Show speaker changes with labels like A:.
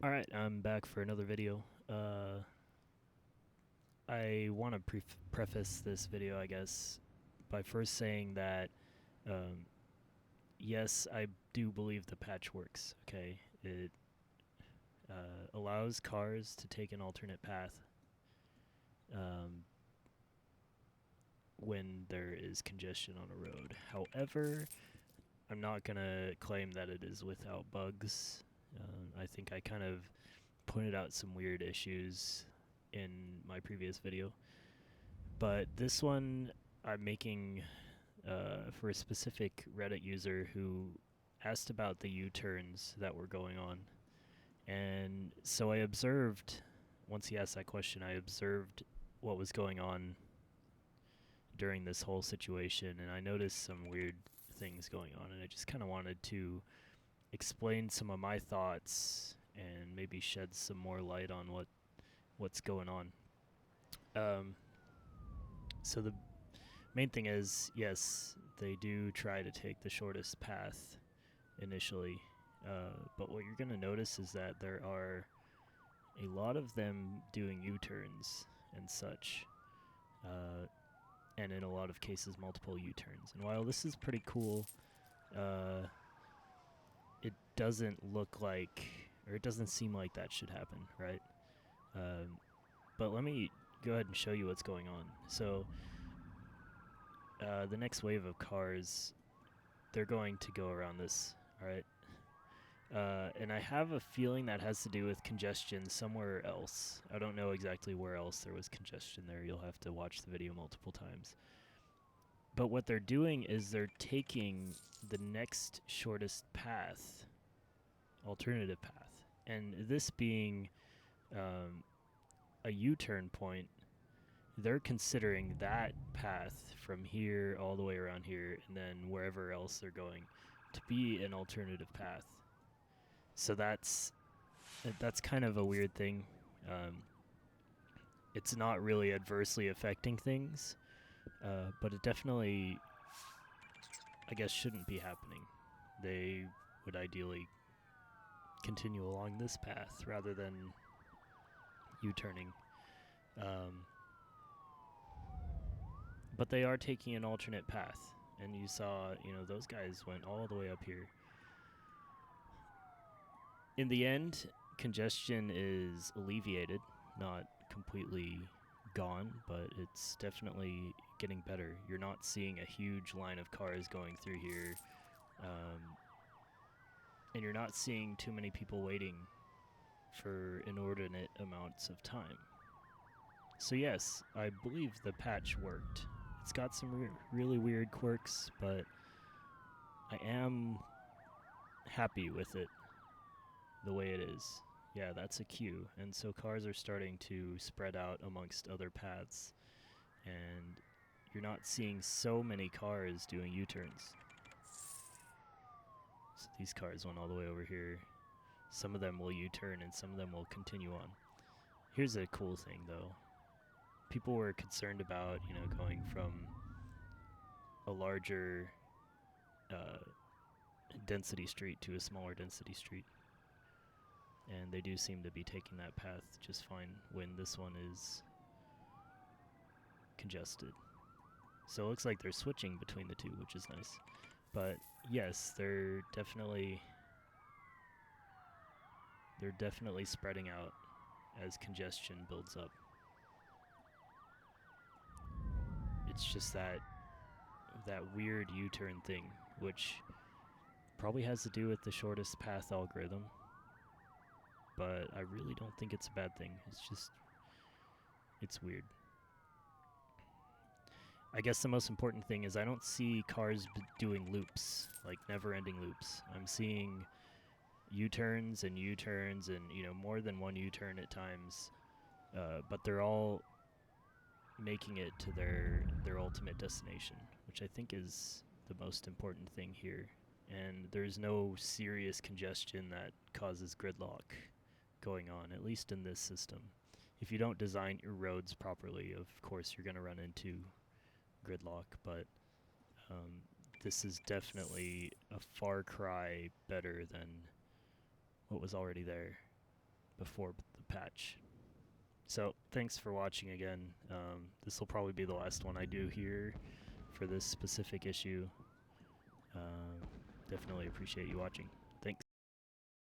A: Alright, I'm back for another video. I want to preface this video, I guess, by first saying that, um, yes, I do believe the patch works, okay? It allows cars to take an alternate path um, when there is congestion on a road. However, I'm not going to claim that it is without bugs. I think I kind of pointed out some weird issues in my previous video. But this one I'm making for a specific Reddit user who asked about the U-turns that were going on. And so I observed, once he asked that question, I observed what was going on during this whole situation, and I noticed some weird things going on, and I just kind of wanted to explain some of my thoughts and maybe shed some more light on what's going on. So the main thing is, yes, they do try to take the shortest path initially, but what you're going to notice is that there are a lot of them doing U-turns and such, and in a lot of cases multiple U-turns. And while this is pretty cool, it doesn't look like, or it doesn't seem like that should happen, right? But let me go ahead and show you what's going on. So the next wave of cars, they're going to go around this, alright? And I have a feeling that has to do with congestion somewhere else. I don't know exactly where else there was congestion there. You'll have to watch the video multiple times. But what they're doing is they're taking the next shortest path, alternative path. And this being a U-turn point, they're considering that path from here all the way around here and then wherever else they're going to be an alternative path. So that's kind of a weird thing. It's not really adversely affecting things, but it definitely, I guess, shouldn't be happening. They would ideally continue along this path rather than U-turning. But they are taking an alternate path, and you saw, those guys went all the way up here. In the end, congestion is alleviated, not completely gone, but it's definitely getting better. You're not seeing a huge line of cars going through here, and you're not seeing too many people waiting for inordinate amounts of time. So yes, I believe the patch worked. It's got some really weird quirks, but I am happy with it the way it is. Yeah, that's a queue, and so cars are starting to spread out amongst other paths, and you're not seeing so many cars doing U-turns. So these cars went all the way over here. Some of them will U-turn and some of them will continue on. Here's a cool thing though. People were concerned about, going from a larger density street to a smaller density street. And they do seem to be taking that path just fine when this one is congested. So it looks like they're switching between the two, which is nice. But yes, they're definitely spreading out as congestion builds up. It's just that weird U-turn thing, which probably has to do with the shortest path algorithm. But I really don't think it's a bad thing. It's weird. I guess the most important thing is I don't see cars doing loops, like never-ending loops. I'm seeing U-turns and U-turns and, more than one U-turn at times. But they're all making it to their ultimate destination, which I think is the most important thing here. And there's no serious congestion that causes gridlock going on, at least in this system. If you don't design your roads properly, of course you're going to run into gridlock, but this is definitely a far cry better than what was already there. before the patch. So thanks for watching again. This will probably be the last one I do here for this specific issue. Definitely appreciate you watching.